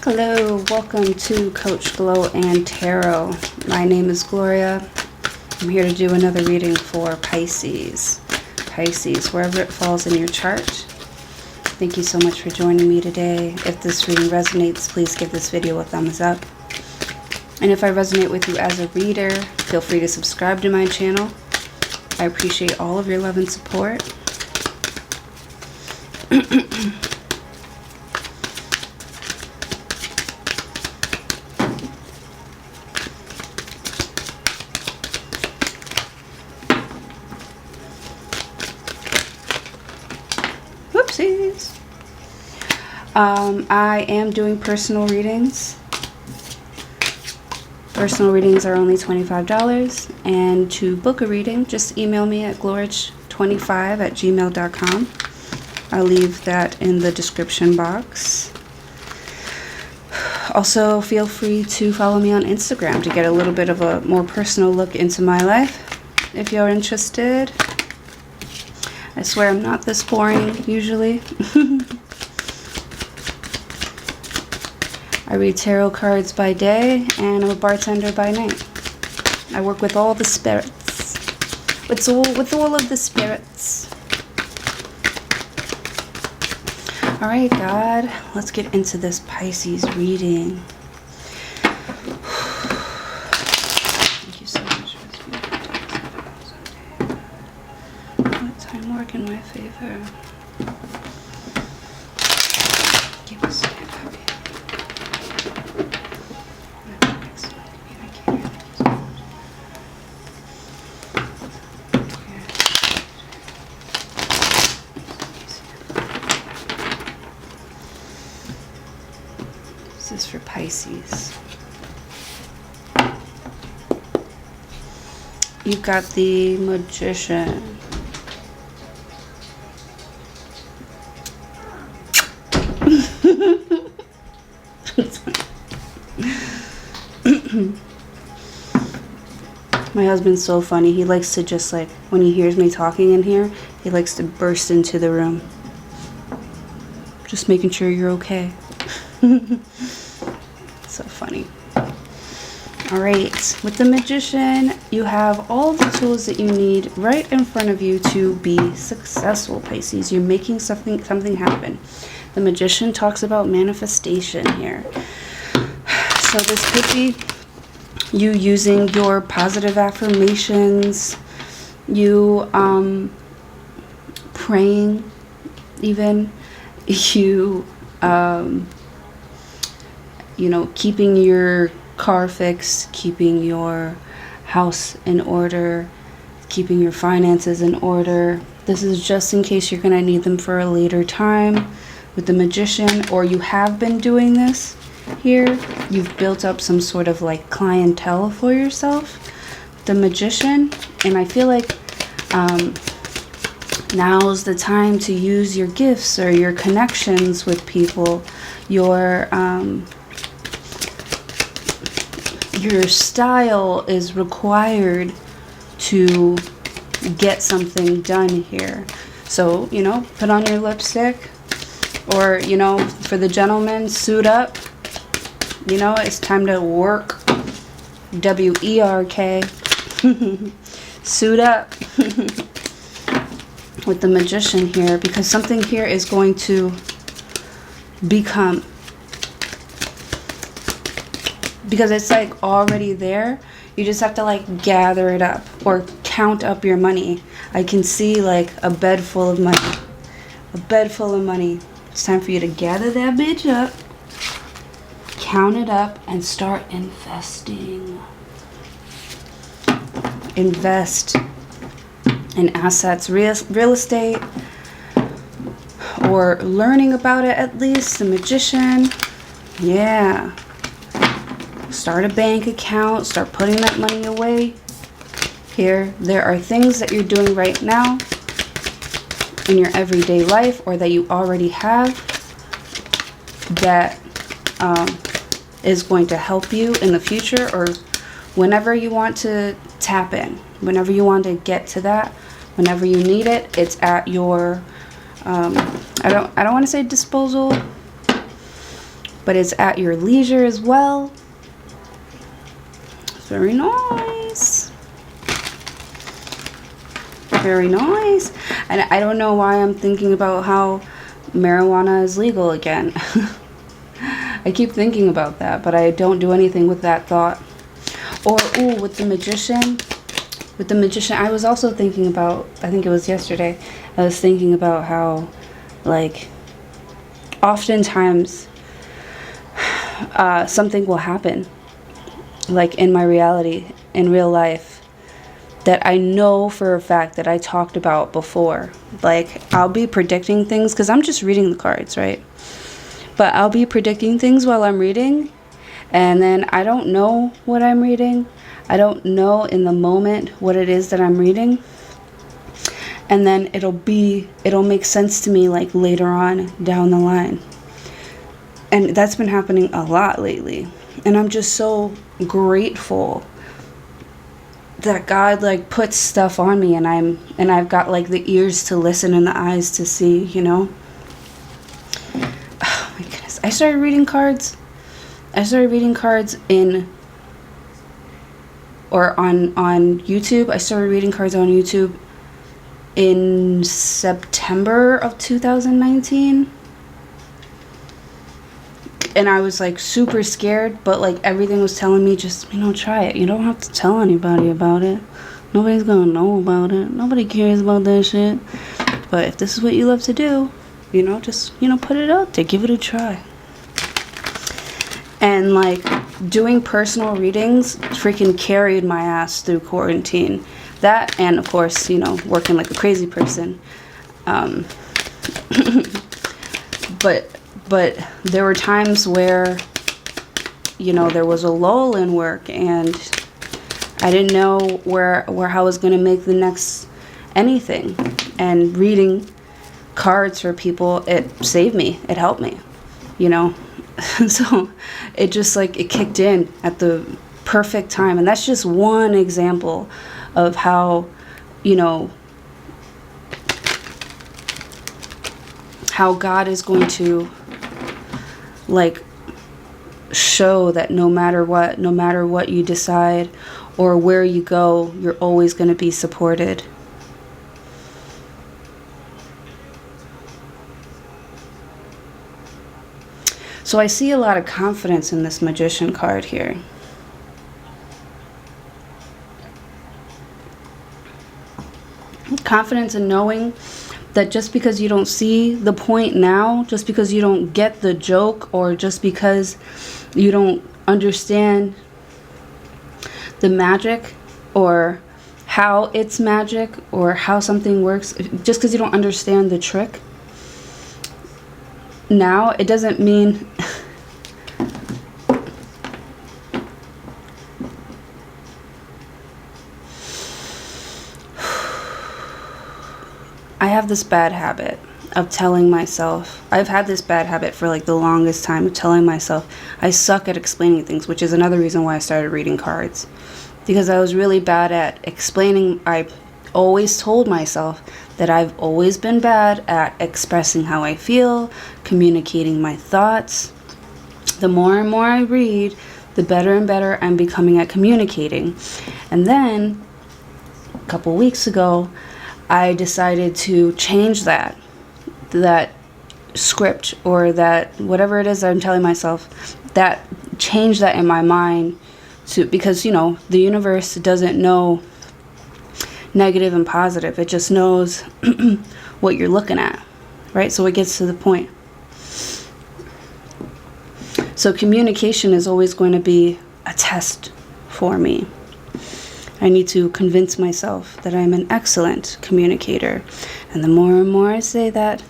Hello, welcome to Coach Glow and Tarot. My name is Gloria. I'm here to do another reading for Pisces. Pisces, wherever it falls in your chart. Thank you so much for joining me today. If this reading resonates, please give this video a thumbs up. And if I resonate with you as a reader, feel free to subscribe to my channel. I appreciate all of your love and support. Whoopsies. I am doing personal readings. Personal readings are only $25, and to book a reading, just email me at glorich25@gmail.com. I'll leave that in the description box. Also, feel free to follow me on Instagram to get a little bit of a more personal look into my life, if you're interested. I swear I'm not this boring, usually. I read tarot cards by day, and I'm a bartender by night. I work with all the spirits. With all of the spirits. Alright, God, let's get into this Pisces reading. Thank you so much for this beautiful. Let time work in my favor. Give us a This is for Pisces. You've got the Magician. My husband's so funny. He likes to just like, when he hears me talking in here, he likes to burst into the room. Just making sure you're okay. So funny. Alright, with the Magician, you have all the tools that you need right in front of you to be successful, Pisces. You're making something happen. The Magician talks about manifestation here. So this could be you using your positive affirmations, you praying even, you keeping your car fixed, keeping your house in order, keeping your finances in order. This is just in case you're going to need them for a later time with the Magician, or you have been doing this here. You've built up some sort of like clientele for yourself, the Magician, and I feel like now's the time to use your gifts or your connections with people, your style is required to get something done here. So, put on your lipstick, or, for the gentleman, suit up. It's time to work. W-E-R-K. Suit up. With the Magician here, because something here is going to become, because it's like already there. You just have to like gather it up or count up your money. I can see like a bed full of money. A bed full of money. It's time for you to gather that bitch up, count it up, and start investing. Invest in assets, real estate, or learning about it at least. The Magician. Yeah. Start a bank account, start putting that money away. Here, there are things that you're doing right now in your everyday life, or that you already have, that is going to help you in the future, or whenever you want to tap in, whenever you want to get to that, whenever you need it, it's at your I don't want to say disposal, but it's at your leisure as well. Very nice. Very nice. And I don't know why I'm thinking about how marijuana is legal again. I keep thinking about that, but I don't do anything with that thought. Or, ooh, with the magician. With the magician, I was also thinking about, I think it was yesterday, I was thinking about how, like, oftentimes something will happen, like in my reality, in real life, that I know for a fact that I talked about before. Like, I'll be predicting things, because I'm just reading the cards, right? But I'll be predicting things while I'm reading, and then I don't know what I'm reading. I don't know in the moment what it is that I'm reading. And then it'll make sense to me like later on down the line. And that's been happening a lot lately. And I'm just so grateful that God like puts stuff on me, and I've got like the ears to listen and the eyes to see, you know? Oh my goodness. I started reading cards on YouTube. I started reading cards on YouTube in September of 2019. And I was like super scared, but like everything was telling me, just, you know, try it. You don't have to tell anybody about it. Nobody's gonna know about it. Nobody cares about that shit. But if this is what you love to do, you know, just, you know, put it out there. Give it a try. And like doing personal readings freaking carried my ass through quarantine. That, and of course, you know, working like a crazy person. But there were times where, you know, there was a lull in work, and I didn't know where I was going to make the next anything. And reading cards for people, it saved me. It helped me, you know. So it just like, it kicked in at the perfect time. And that's just one example of how, you know, how God is going to like show that no matter what you decide or where you go, you're always going to be supported. So I see a lot of confidence in this Magician card here. Confidence in knowing that just because you don't see the point now, just because you don't get the joke, or just because you don't understand the magic or how it's magic or how something works, just because you don't understand the trick now, it doesn't mean I have this bad habit of telling myself, I've had this bad habit for like the longest time of telling myself I suck at explaining things, which is another reason why I started reading cards. Because I was really bad at explaining. I always told myself that I've always been bad at expressing how I feel, communicating my thoughts. The more and more I read, the better and better I'm becoming at communicating. And then a couple weeks ago, I decided to change that script, or that whatever it is that I'm telling myself, that change that in my mind to, because, you know, the universe doesn't know negative and positive. It just knows what you're looking at, right? So it gets to the point. So communication is always going to be a test for me. I need to convince myself that I'm an excellent communicator. And the more and more I say that,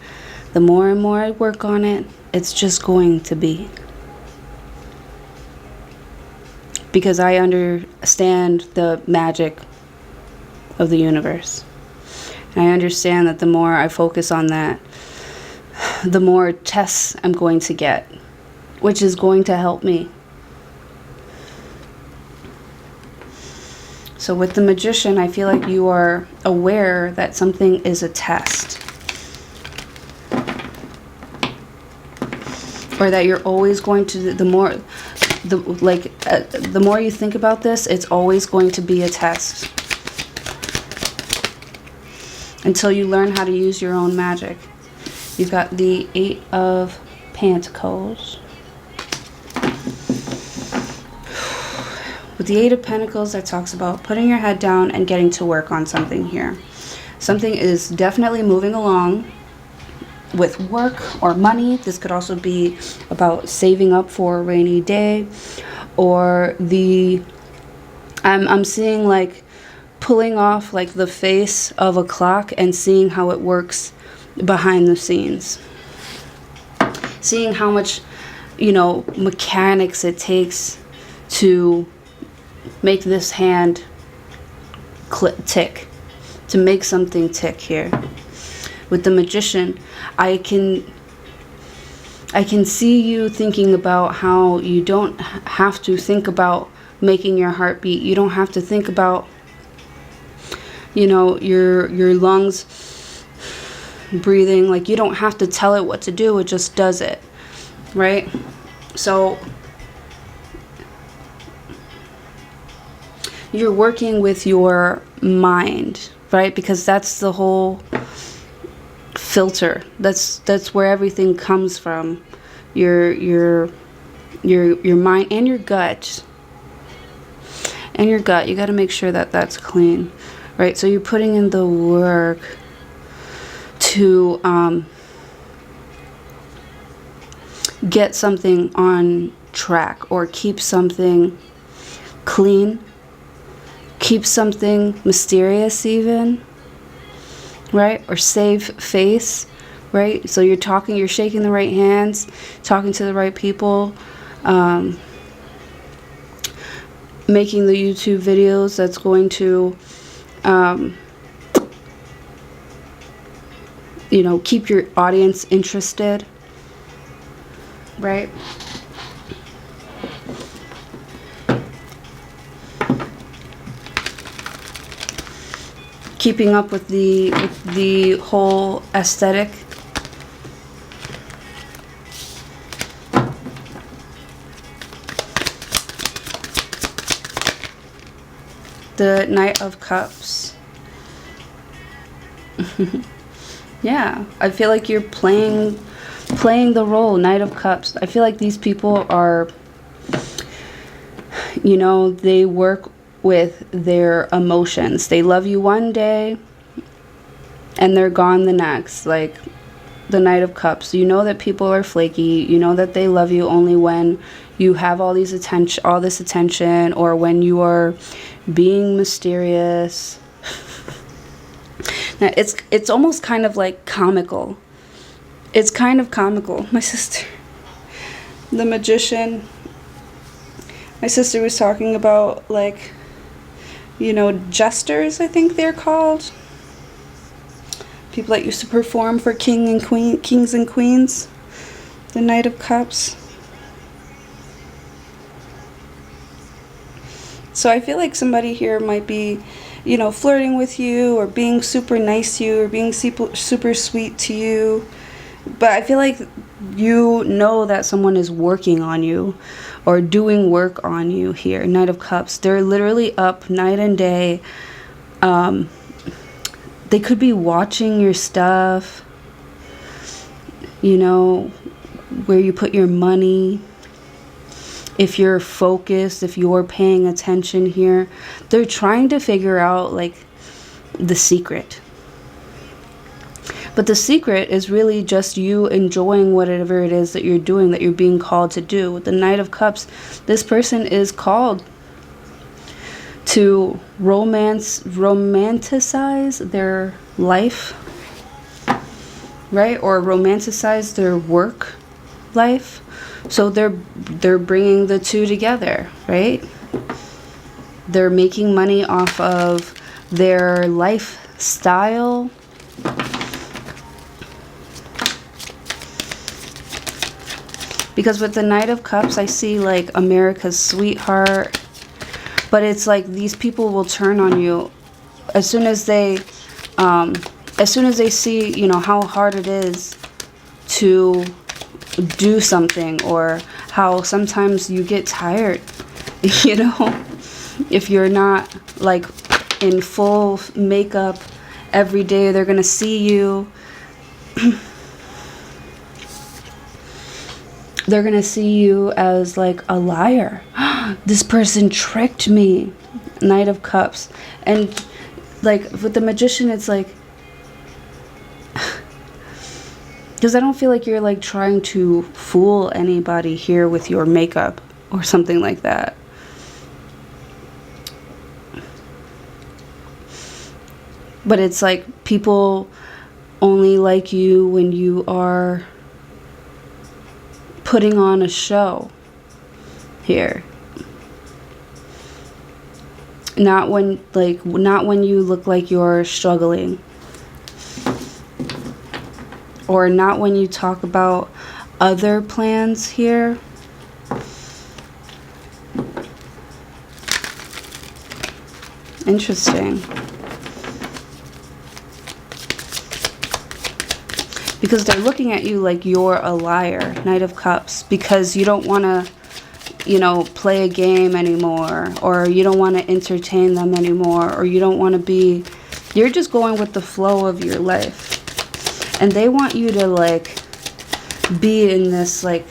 the more and more I work on it, it's just going to be. Because I understand the magic of the universe. And I understand that the more I focus on that, the more tests I'm going to get, which is going to help me. So with the Magician, I feel like you are aware that something is a test. or that you're always going to, the more you think about this, it's always going to be a test until you learn how to use your own magic. You've got the 8 of Pentacles. With the 8 of Pentacles, that talks about putting your head down and getting to work on something here. Something is definitely moving along with work or money. This could also be about saving up for a rainy day, or I'm seeing like pulling off like the face of a clock and seeing how it works behind the scenes. Seeing how much, you know, mechanics it takes to make this hand tick, to make something tick here. With the Magician, I can see you thinking about how you don't have to think about making your heart beat. You don't have to think about, you know, your lungs breathing. Like, you don't have to tell it what to do. It just does it, right? So you're working with your mind, right? Because that's the whole filter. That's where everything comes from. Your mind and your gut. And your gut, you got to make sure that that's clean, right? So you're putting in the work to get something on track, or keep something clean, keep something mysterious even, right? Or save face, right? So you're shaking the right hands, talking to the right people, making the YouTube videos that's going to you know, keep your audience interested, right? Keeping up with the whole aesthetic. The Knight of Cups. Yeah, I feel like you're playing the role, Knight of Cups. I feel like these people are, you know, they work with their emotions. They love you one day and they're gone the next. Like the Knight of Cups. You know that people are flaky. You know that they love you only when you have all this attention, or when you are being mysterious. Now, it's almost kind of like comical. It's kind of comical. My sister, the Magician, my sister was talking about, like, you know, jesters, I think they're called. People that used to perform for kings and queens. The Knight of Cups. So I feel like somebody here might be, you know, flirting with you, or being super nice to you, or being super sweet to you. But I feel like you know that someone is working on you, or doing work on you here. Knight of Cups. They're literally up night and day. They could be watching your stuff, you know, where you put your money. If you're focused, if you're paying attention here, they're trying to figure out, like, the secret. But the secret is really just you enjoying whatever it is that you're doing, that you're being called to do. With the Knight of Cups, this person is called to romanticize their life, right? Or romanticize their work life. So they're bringing the two together, right? They're making money off of their lifestyle. Because with the Knight of Cups, I see like America's sweetheart. But it's like these people will turn on you as soon as they see, you know, how hard it is to do something, or how sometimes you get tired, you know, if you're not like in full makeup every day. They're gonna see you. They're gonna see you as like a liar. This person tricked me. Knight of Cups. And like with the Magician, it's like, because I don't feel like you're like trying to fool anybody here with your makeup or something like that. But it's like people only like you when you are putting on a show here. Not when you look like you're struggling. Or not when you talk about other plans here. Interesting. Because they're looking at you like you're a liar, Knight of Cups, because you don't want to, you know, play a game anymore, or you don't want to entertain them anymore, or you don't want to be, you're just going with the flow of your life. And they want you to like be in this like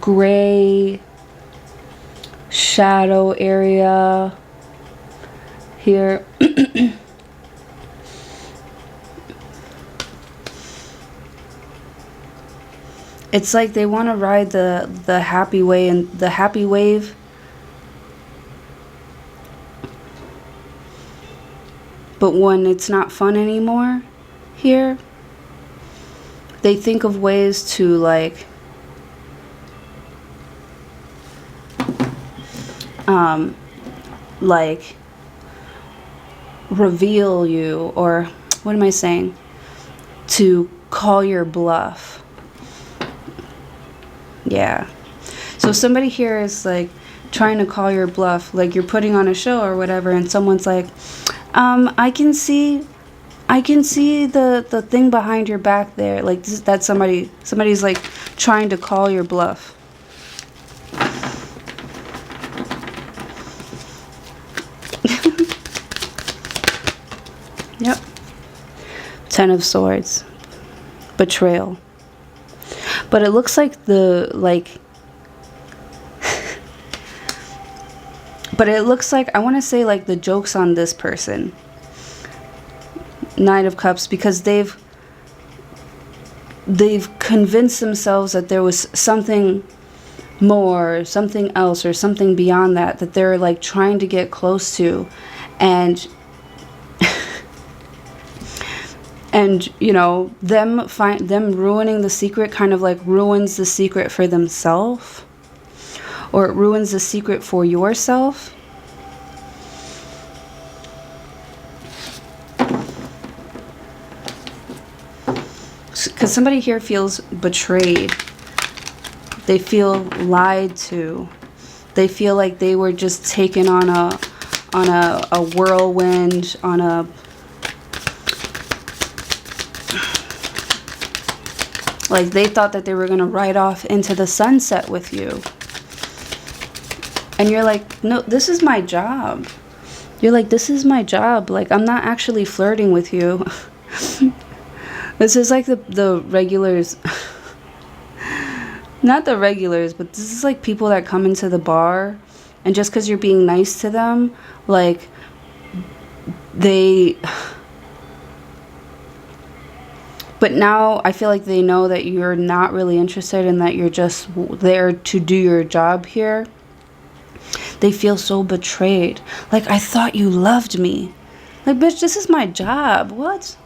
gray shadow area here. It's like they want to ride the happy way and the happy wave. But when it's not fun anymore here, they think of ways to like reveal you, or what am I saying? To call your bluff. Yeah. So somebody here is like trying to call your bluff, like you're putting on a show or whatever, and someone's like, I can see the thing behind your back there. Like that's somebody's like trying to call your bluff. Yep. Ten of Swords. Betrayal. But it looks like but it looks like, I want to say like the joke's on this person. Nine of Cups, because they've convinced themselves that there was something more, something else, or something beyond that they're like trying to get close to, and and you know, them ruining the secret kind of like ruins the secret for themselves, or it ruins the secret for yourself. Because somebody here feels betrayed. They feel lied to. They feel like they were just taken on a whirlwind, on a like they thought that they were gonna ride off into the sunset with you. And you're like, no, this is my job. You're like, this is my job. Like, I'm not actually flirting with you. This is like the regulars. Not the regulars, but this is like people that come into the bar, and just because you're being nice to them, like they... But now I feel like they know that you're not really interested and that you're just there to do your job here. They feel so betrayed. Like, I thought you loved me. Like, bitch, this is my job. What?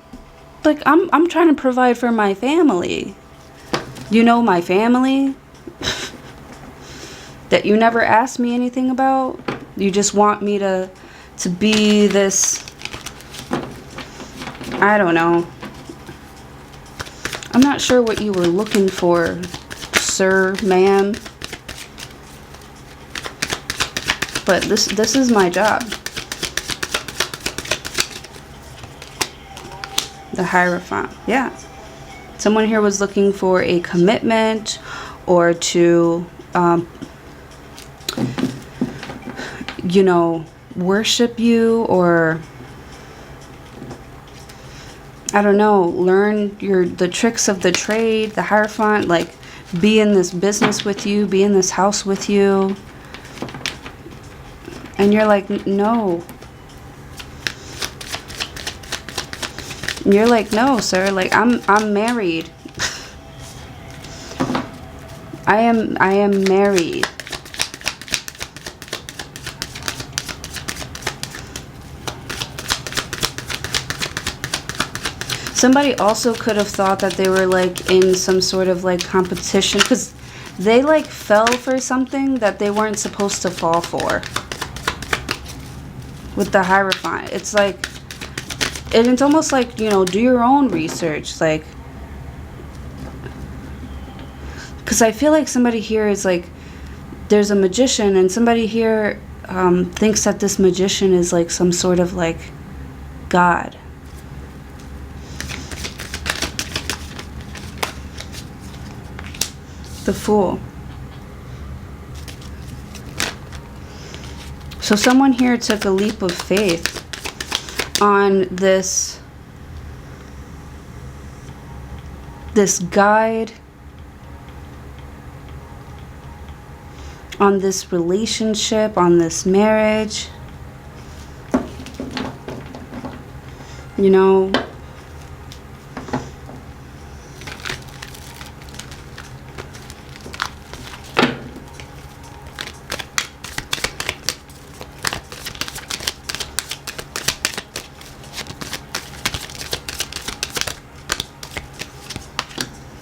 Like, I'm trying to provide for my family. You know, my family that you never asked me anything about. You just want me to be this, I don't know. I'm not sure what you were looking for, sir, ma'am. But this is my job. The Hierophant. Yeah. Someone here was looking for a commitment, or to, you know, worship you, or I don't know, learn the tricks of the trade, the Hierophant, like be in this business with you, be in this house with you. And you're like, no. And you're like, no, sir, like I'm married. I am married. Somebody also could have thought that they were like in some sort of like competition, because they like fell for something that they weren't supposed to fall for. With the Hierophant, it's like, and it's almost like, you know, do your own research, like, because I feel like somebody here is like, there's a magician, and somebody here thinks that this magician is like some sort of like God. The Fool. So someone here took a leap of faith on this guide, on this relationship, on this marriage. You know,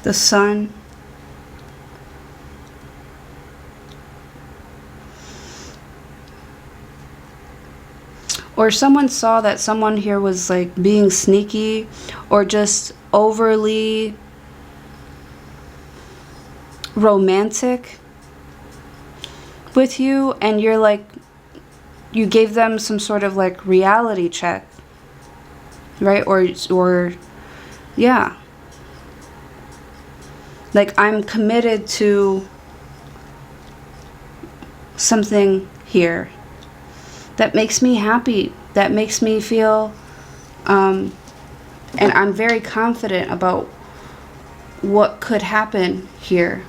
the Sun. Or someone saw that someone here was like being sneaky or just overly romantic with you, and you're like, you gave them some sort of like reality check, right? Or yeah. Like, I'm committed to something here that makes me happy, that makes me feel, and I'm very confident about what could happen here.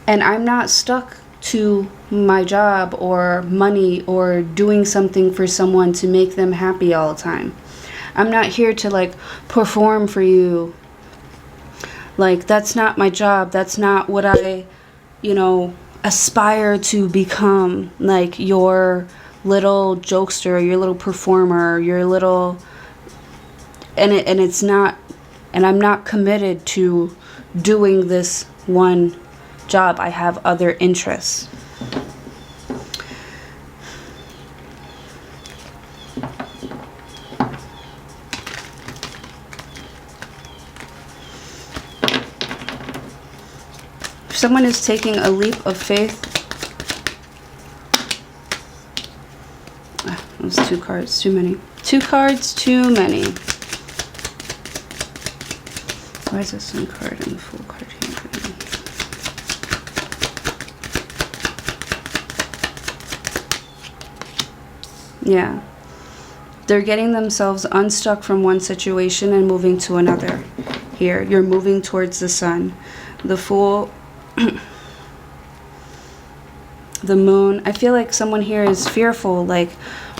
And I'm not stuck to my job or money or doing something for someone to make them happy all the time. I'm not here to like perform for you. Like, that's not my job. That's not what I, you know, aspire to become. Like, your little jokester, your little performer, your little, and it's not, and I'm not committed to doing this one job. I have other interests. Someone is taking a leap of faith. Ah, that was 2 cards too many. 2 cards too many. Why is this one card and the Fool card here? Yeah. They're getting themselves unstuck from one situation and moving to another. Here, you're moving towards the Sun. The Fool. The Moon. I feel like someone here is fearful, like,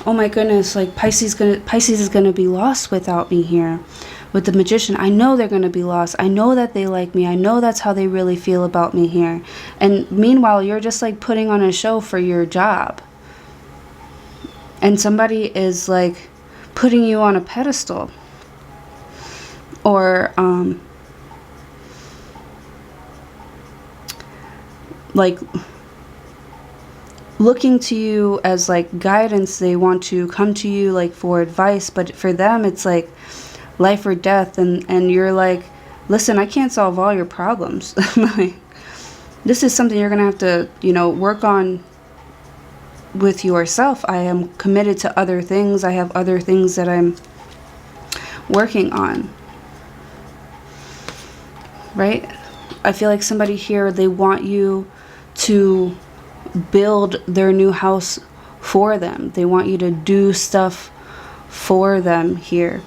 oh my goodness, like Pisces is gonna be lost without me here. With the Magician, I know they're gonna be lost. I know that they like me. I know that's how they really feel about me here. And meanwhile, you're just like putting on a show for your job. And somebody is like putting you on a pedestal. Or like looking to you as like guidance. They want to come to you like for advice, but for them it's like life or death, and you're like, listen, I can't solve all your problems. Like, this is something you're gonna have to, you know, work on with yourself. I am committed to other things. I have other things that I'm working on, right? I feel like somebody here, they want you to build their new house for them. They want you to do stuff for them here.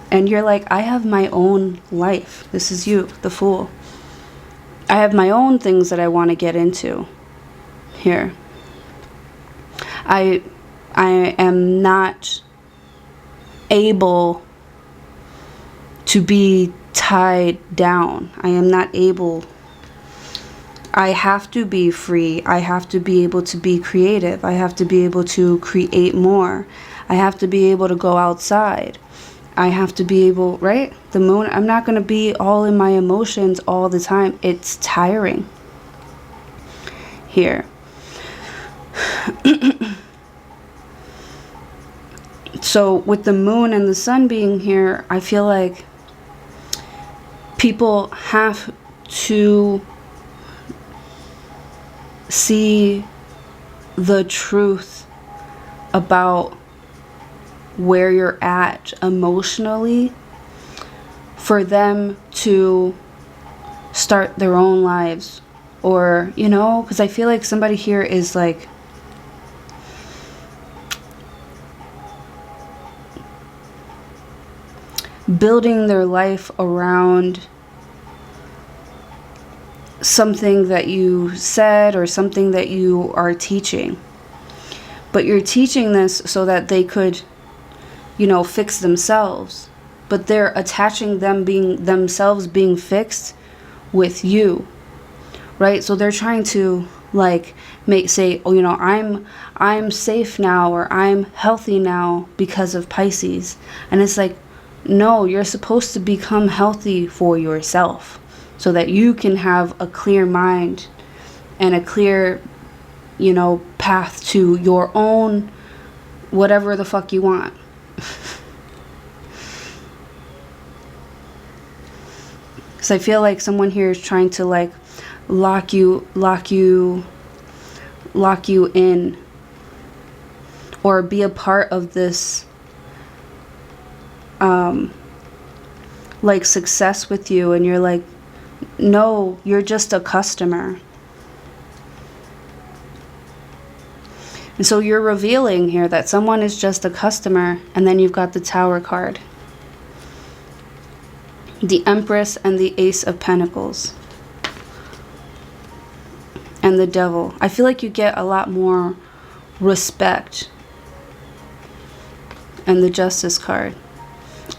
And you're like, I have my own life. This is you, the Fool. I have my own things that I want to get into here. I am not able to be tied down. I am not able. I have to be free. I have to be able to be creative. I have to be able to create more. I have to be able to go outside. I have to be able, right? The Moon, I'm not going to be all in my emotions all the time. It's tiring here. So with the Moon and the Sun being here, I feel like people have to see the truth about where you're at emotionally for them to start their own lives. Or, you know, because I feel like somebody here is like building their life around something that you said or something that you are teaching. But you're teaching this so that they could, you know, fix themselves. But they're attaching themselves being fixed with you. Right? So they're trying to like say, oh, you know, I'm safe now, or I'm healthy now because of Pisces. And it's like, no, you're supposed to become healthy for yourself so that you can have a clear mind and a clear, you know, path to your own whatever the fuck you want. Because I feel like someone here is trying to like lock you in, or be a part of this like success with you, and you're like, no, you're just a customer. And so you're revealing here that someone is just a customer, and then you've got the Tower card, the Empress, and the Ace of Pentacles, and the Devil. I feel like you get a lot more respect. And the Justice card.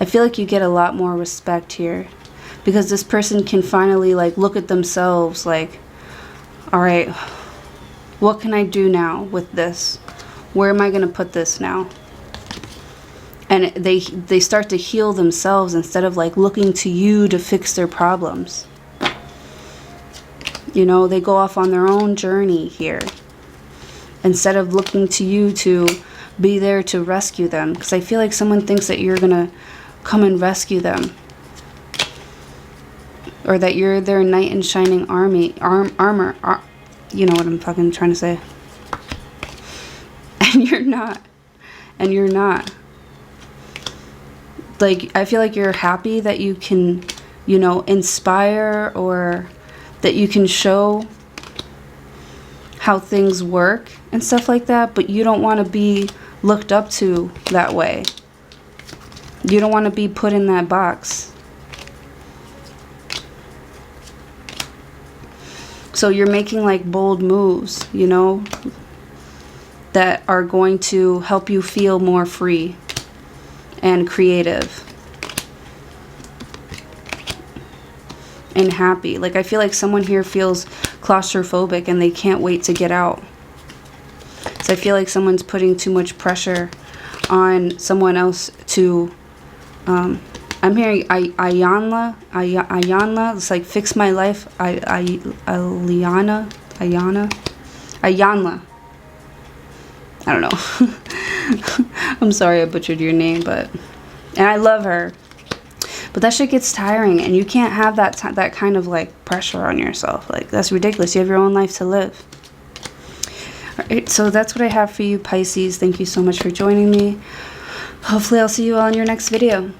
I feel like you get a lot more respect here, because this person can finally like look at themselves like, all right, what can I do now with this? Where am I going to put this now? And they start to heal themselves instead of like looking to you to fix their problems. You know, they go off on their own journey here instead of looking to you to be there to rescue them. Because I feel like someone thinks that you're going to come and rescue them. Or that you're their knight in shining armor. You know what I'm fucking trying to say. And you're not. And you're not. Like, I feel like you're happy that you can, you know, inspire, or that you can show how things work and stuff like that, but you don't want to be looked up to that way. You don't want to be put in that box. So you're making like bold moves, you know, that are going to help you feel more free and creative and happy. Like, I feel like someone here feels claustrophobic and they can't wait to get out. So I feel like someone's putting too much pressure on someone else to, I'm hearing Ayanla, it's like fix my life, Ayanla. I don't know. I'm sorry I butchered your name, but, and I love her. But that shit gets tiring, and you can't have that kind of like pressure on yourself. Like, that's ridiculous. You have your own life to live. Alright, so that's what I have for you, Pisces. Thank you so much for joining me. Hopefully I'll see you all in your next video.